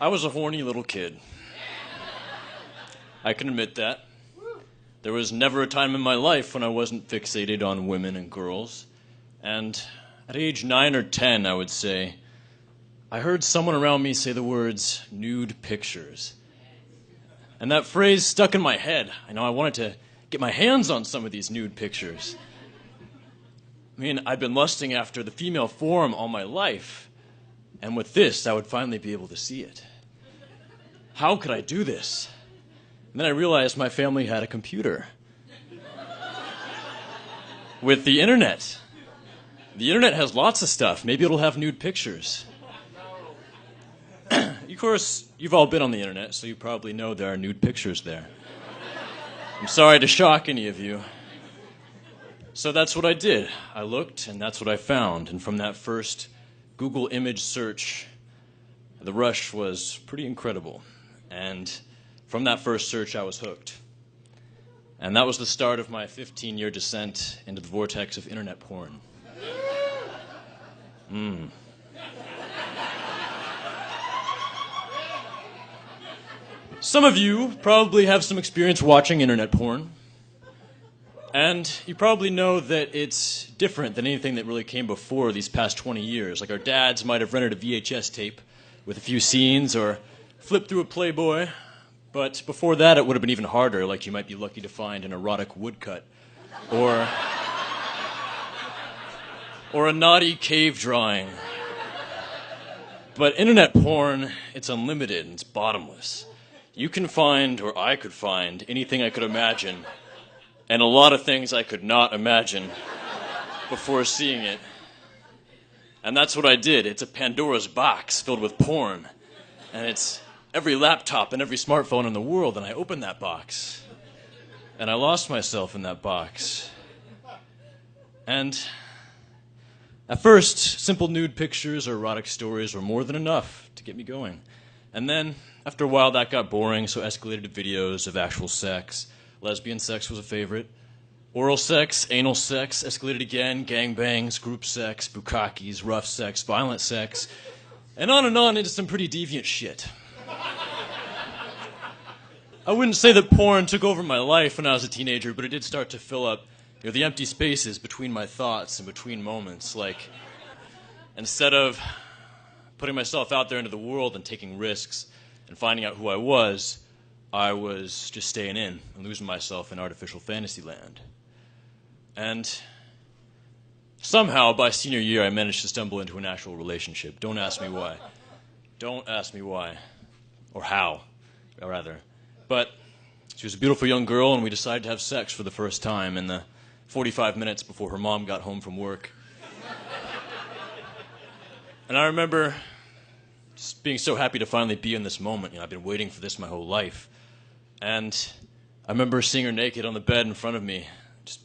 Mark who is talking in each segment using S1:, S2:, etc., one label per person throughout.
S1: I was a horny little kid. I can admit that. There was never a time in my life when I wasn't fixated on women and girls. And at age 9 or 10, I would say, I heard someone around me say the words, nude pictures. And that phrase stuck in my head. I know I wanted to get my hands on some of these nude pictures. I mean, I've been lusting after the female form all my life. And with this, I would finally be able to see it. How could I do this? And then I realized my family had a computer. With the internet. The internet has lots of stuff. Maybe it'll have nude pictures. Of course, you've all been on the internet, so you probably know there are nude pictures there. I'm sorry to shock any of you. So that's what I did. I looked, and that's what I found. And from that first Google image search, the rush was pretty incredible. And from that first search, I was hooked. And that was the start of my 15-year descent into the vortex of internet porn. Some of you probably have some experience watching internet porn. And you probably know that it's different than anything that really came before these past 20 years. Like our dads might have rented a VHS tape with a few scenes or flipped through a Playboy. But before that, it would have been even harder, like you might be lucky to find an erotic woodcut or a naughty cave drawing. But internet porn, it's unlimited and it's bottomless. You can find, or I could find, anything I could imagine, and a lot of things I could not imagine before seeing it. And that's what I did. It's a Pandora's box filled with porn, and it's every laptop and every smartphone in the world, and I opened that box, and I lost myself in that box. And at first, simple nude pictures or erotic stories were more than enough to get me going. And then, after a while, that got boring, so escalated to videos of actual sex. Lesbian sex was a favorite. Oral sex, anal sex, escalated again, gangbangs, group sex, bukakis, rough sex, violent sex, and on into some pretty deviant shit. I wouldn't say that porn took over my life when I was a teenager, but it did start to fill up the empty spaces between my thoughts and between moments. Like, instead of putting myself out there into the world and taking risks and finding out who I was just staying in and losing myself in artificial fantasy land. And somehow, by senior year, I managed to stumble into an actual relationship. Don't ask me why. Don't ask me why. Or how, rather. But she was a beautiful young girl, and we decided to have sex for the first time in the 45 minutes before her mom got home from work. And I remember just being so happy to finally be in this moment. I've been waiting for this my whole life. And I remember seeing her naked on the bed in front of me, just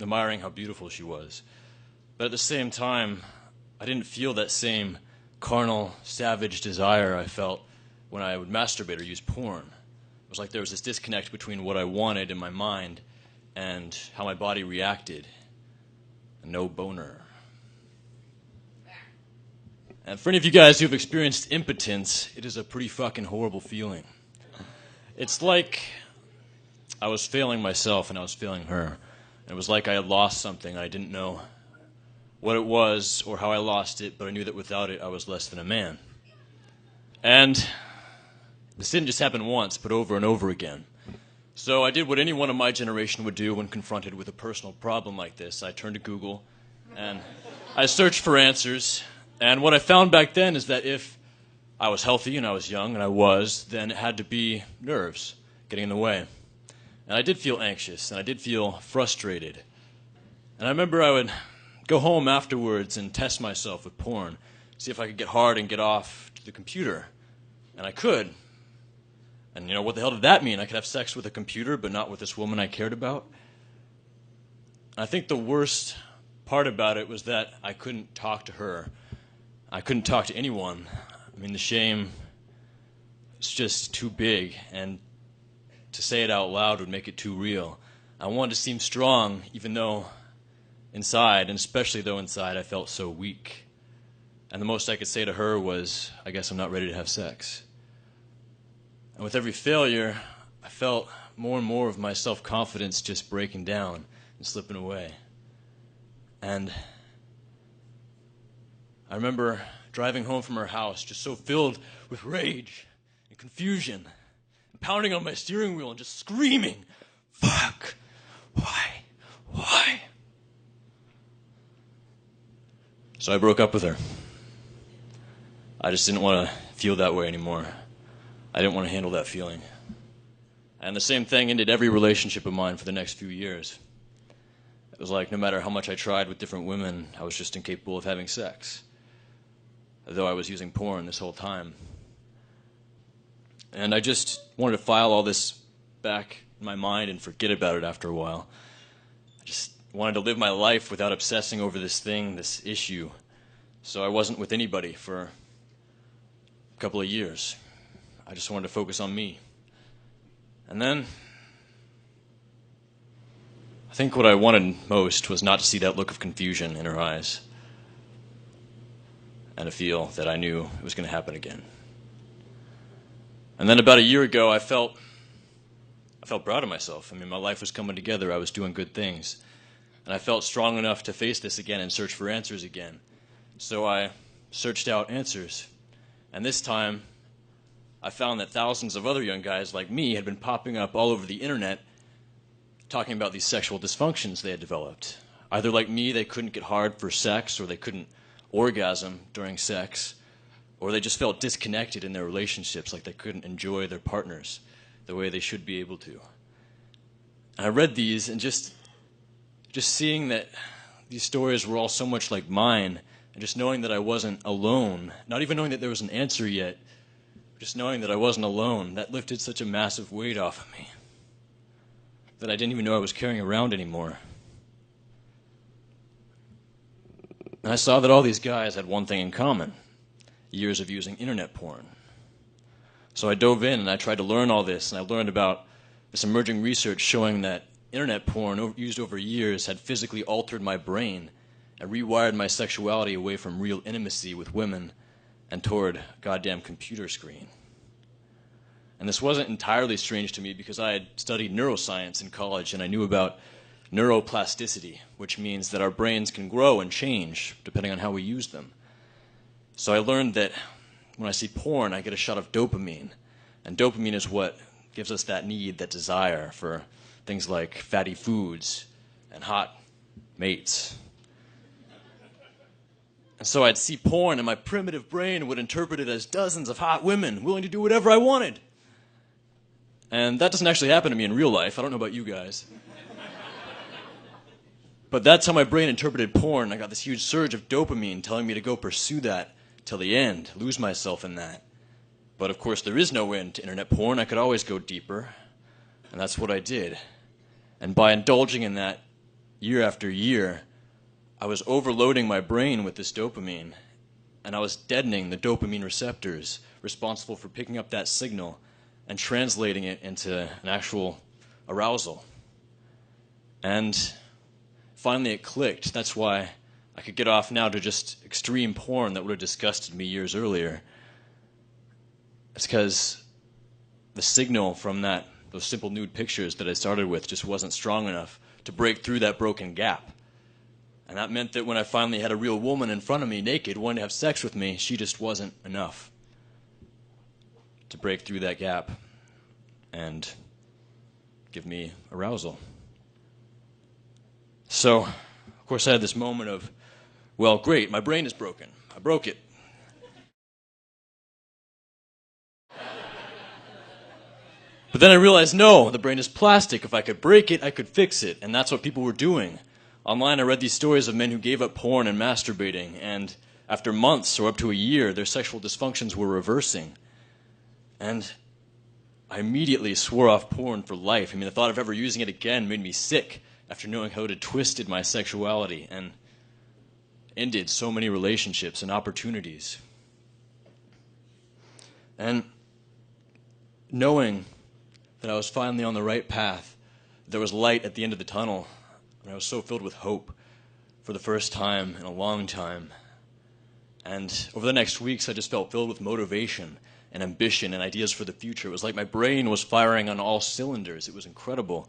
S1: admiring how beautiful she was. But at the same time, I didn't feel that same carnal, savage desire I felt when I would masturbate or use porn. It was like there was this disconnect between what I wanted in my mind and how my body reacted. No boner. And for any of you guys who have experienced impotence, it is a pretty fucking horrible feeling. It's like I was failing myself and I was failing her. And it was like I had lost something. I didn't know what it was or how I lost it, but I knew that without it, I was less than a man. And this didn't just happen once, but over and over again. So I did what anyone of my generation would do when confronted with a personal problem like this. I turned to Google and I searched for answers. And what I found back then is that if I was healthy and I was young, and I was, then it had to be nerves getting in the way. And I did feel anxious, and I did feel frustrated. And I remember I would go home afterwards and test myself with porn, see if I could get hard and get off to the computer. And I could. And what the hell did that mean? I could have sex with a computer, but not with this woman I cared about? I think the worst part about it was that I couldn't talk to her. I couldn't talk to anyone. I mean, the shame is just too big, and to say it out loud would make it too real. I wanted to seem strong, even though inside, and especially though inside, I felt so weak. And the most I could say to her was, I guess I'm not ready to have sex. And with every failure, I felt more and more of my self-confidence just breaking down and slipping away. And I remember driving home from her house just so filled with rage and confusion, and pounding on my steering wheel and just screaming, "Fuck! Why? Why?" So I broke up with her. I just didn't want to feel that way anymore. I didn't want to handle that feeling. And the same thing ended every relationship of mine for the next few years. It was like no matter how much I tried with different women, I was just incapable of having sex, though I was using porn this whole time. And I just wanted to file all this back in my mind and forget about it after a while. I just wanted to live my life without obsessing over this thing, this issue. So I wasn't with anybody for a couple of years. I just wanted to focus on me. And then I think what I wanted most was not to see that look of confusion in her eyes and to feel that I knew it was going to happen again. And then about a year ago, I felt proud of myself. I mean, my life was coming together. I was doing good things. And I felt strong enough to face this again and search for answers again. So I searched out answers. And this time, I found that thousands of other young guys like me had been popping up all over the internet talking about these sexual dysfunctions they had developed. Either like me, they couldn't get hard for sex, or they couldn't orgasm during sex, or they just felt disconnected in their relationships, like they couldn't enjoy their partners the way they should be able to. And I read these, and just seeing that these stories were all so much like mine, and just knowing that I wasn't alone, not even knowing that there was an answer yet, just knowing that I wasn't alone, that lifted such a massive weight off of me that I didn't even know I was carrying around anymore. And I saw that all these guys had one thing in common: years of using internet porn. So I dove in and I tried to learn all this, and I learned about this emerging research showing that internet porn used over years had physically altered my brain and rewired my sexuality away from real intimacy with women and toward a goddamn computer screen. And this wasn't entirely strange to me because I had studied neuroscience in college, and I knew about neuroplasticity, which means that our brains can grow and change depending on how we use them. So I learned that when I see porn, I get a shot of dopamine. And dopamine is what gives us that need, that desire for things like fatty foods and hot mates. And so I'd see porn, and my primitive brain would interpret it as dozens of hot women willing to do whatever I wanted. And that doesn't actually happen to me in real life. I don't know about you guys. But that's how my brain interpreted porn. I got this huge surge of dopamine telling me to go pursue that till the end, lose myself in that. But of course, there is no end to internet porn. I could always go deeper. And that's what I did. And by indulging in that year after year, I was overloading my brain with this dopamine, and I was deadening the dopamine receptors responsible for picking up that signal and translating it into an actual arousal. And finally it clicked. That's why I could get off now to just extreme porn that would have disgusted me years earlier. It's because the signal from those simple nude pictures that I started with just wasn't strong enough to break through that broken gap. And that meant that when I finally had a real woman in front of me, naked, wanting to have sex with me, she just wasn't enough to break through that gap and give me arousal. So, of course, I had this moment of, well, great, my brain is broken. I broke it. But then I realized, no, the brain is plastic. If I could break it, I could fix it. And that's what people were doing. Online, I read these stories of men who gave up porn and masturbating, and after months or up to a year, their sexual dysfunctions were reversing. And I immediately swore off porn for life. I mean, the thought of ever using it again made me sick after knowing how it had twisted my sexuality and ended so many relationships and opportunities. And knowing that I was finally on the right path, there was light at the end of the tunnel, and I was so filled with hope for the first time in a long time. And over the next weeks, I just felt filled with motivation and ambition and ideas for the future. It was like my brain was firing on all cylinders. It was incredible.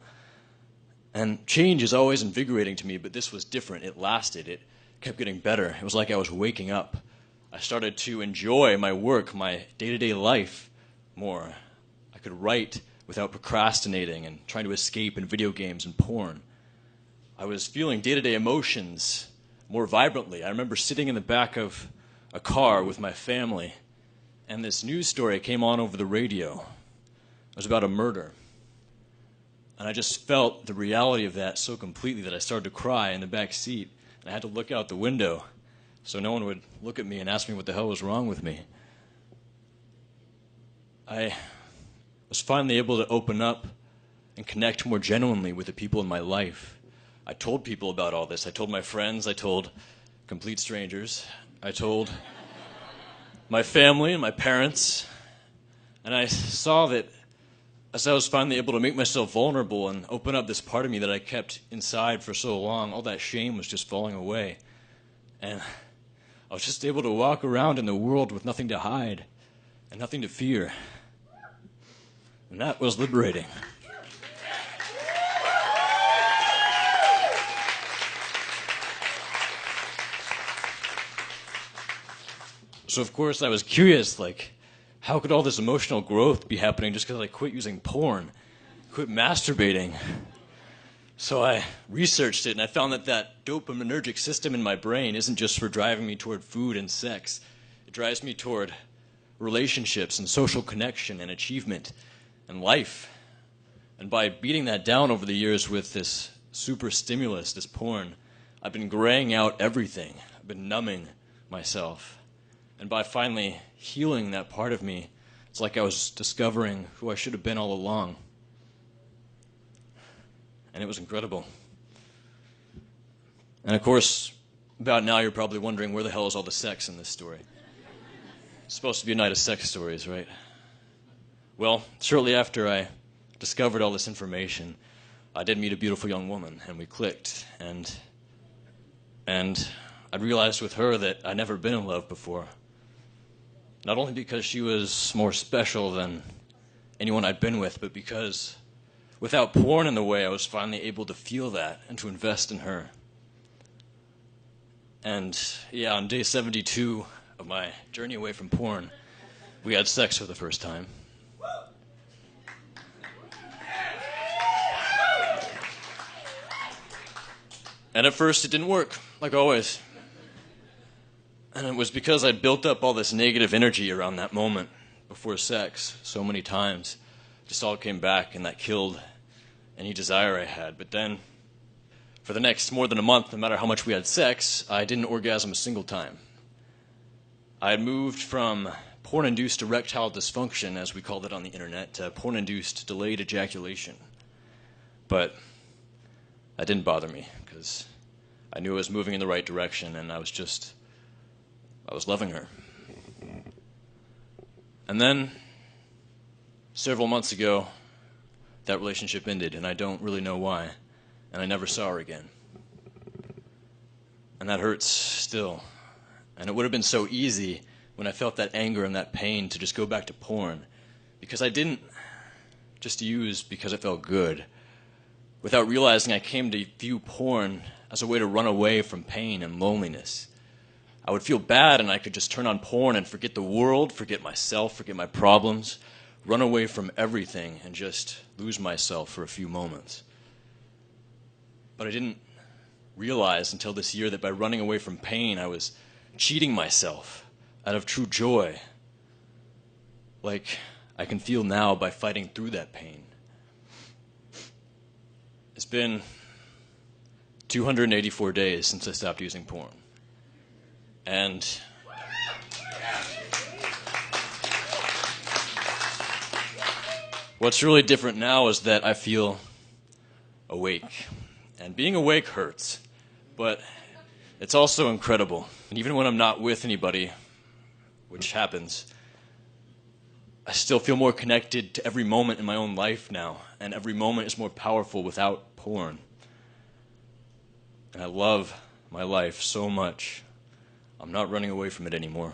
S1: And change is always invigorating to me, but this was different. It lasted. It kept getting better. It was like I was waking up. I started to enjoy my work, my day-to-day life more. I could write without procrastinating and trying to escape in video games and porn. I was feeling day-to-day emotions more vibrantly. I remember sitting in the back of a car with my family, and this news story came on over the radio. It was about a murder. And I just felt the reality of that so completely that I started to cry in the back seat. And I had to look out the window so no one would look at me and ask me what the hell was wrong with me. I was finally able to open up and connect more genuinely with the people in my life. I told people about all this. I told my friends. I told complete strangers. I told my family and my parents. And I saw that as I was finally able to make myself vulnerable and open up this part of me that I kept inside for so long, all that shame was just falling away. And I was just able to walk around in the world with nothing to hide and nothing to fear. And that was liberating. So of course I was curious, like, how could all this emotional growth be happening just because I quit using porn, quit masturbating? So I researched it, and I found that that dopaminergic system in my brain isn't just for driving me toward food and sex. It drives me toward relationships and social connection and achievement and life. And by beating that down over the years with this super stimulus, this porn, I've been graying out everything. I've been numbing myself. And by finally healing that part of me, it's like I was discovering who I should have been all along. And it was incredible. And of course, about now you're probably wondering, where the hell is all the sex in this story? It's supposed to be a night of sex stories, right? Well, shortly after I discovered all this information, I did meet a beautiful young woman, and we clicked. And I realized with her that I'd never been in love before. Not only because she was more special than anyone I'd been with, but because without porn in the way, I was finally able to feel that and to invest in her. And yeah, on day 72 of my journey away from porn, we had sex for the first time. And at first it didn't work, like always. And it was because I'd built up all this negative energy around that moment before sex so many times. Just all came back, and that killed any desire I had. But then, for the next more than a month, no matter how much we had sex, I didn't orgasm a single time. I had moved from porn-induced erectile dysfunction, as we called it on the internet, to porn-induced delayed ejaculation. But that didn't bother me, because I knew I was moving in the right direction, and I was loving her. And then, several months ago, that relationship ended, and I don't really know why, and I never saw her again. And that hurts still. And it would have been so easy when I felt that anger and that pain to just go back to porn, because I didn't just use because it felt good. Without realizing, I came to view porn as a way to run away from pain and loneliness. I would feel bad, and I could just turn on porn and forget the world, forget myself, forget my problems, run away from everything, and just lose myself for a few moments. But I didn't realize until this year that by running away from pain, I was cheating myself out of true joy, like I can feel now by fighting through that pain. It's been 284 days since I stopped using porn. And what's really different now is that I feel awake. And being awake hurts, but it's also incredible. And even when I'm not with anybody, which happens, I still feel more connected to every moment in my own life now, and every moment is more powerful without porn. And I love my life so much. I'm not running away from it anymore.